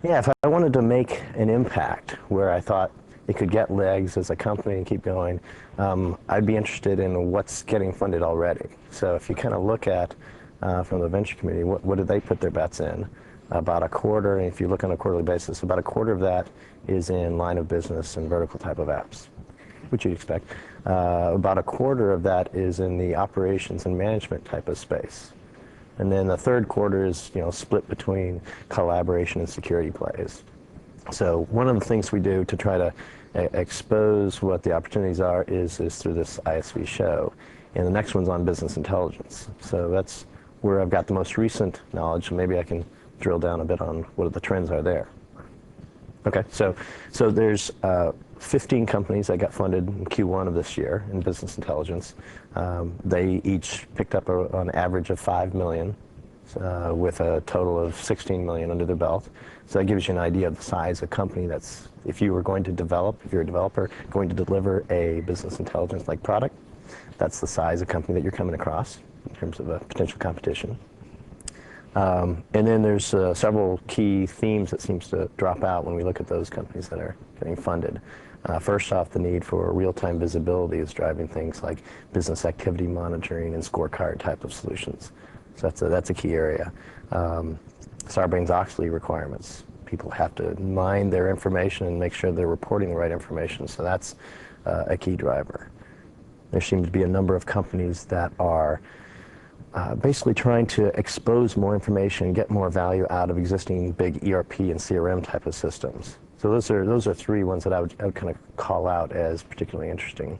Yeah, if I wanted to make an impact where I thought it could get legs as a company and keep going, I'd be interested in what's getting funded already. So if you kind of look at, from the venture community, what did they put their bets in? About a quarter, and if you look on a quarterly basis, about a quarter of that is in line of business and vertical type of apps, which you'd expect. About a quarter of that is in the operations and management type of space. And then the third quarter is, split between collaboration and security plays. So one of the things we do to try to expose what the opportunities are is through this ISV show. And the next one's on business intelligence. So that's where I've got the most recent knowledge, and maybe I can drill down a bit on what the trends are there. Okay, so there's 15 companies that got funded in Q1 of this year in business intelligence. They each picked up on average of $5 million, with a total of $16 million under their belt. So that gives you an idea of the size of company that's, if you were going to develop, if you're a developer, going to deliver a business intelligence-like product, that's the size of company that you're coming across in terms of a potential competition. And then there's several key themes that seems to drop out when we look at those companies that are getting funded. First off, the need for real-time visibility is driving things like business activity monitoring and scorecard type of solutions. So that's a key area. Sarbanes-Oxley requirements. People have to mine their information and make sure they're reporting the right information, so that's a key driver. There seems to be a number of companies that are basically trying to expose more information and get more value out of existing big ERP and CRM type of systems. So those are three ones that I would kind of call out as particularly interesting.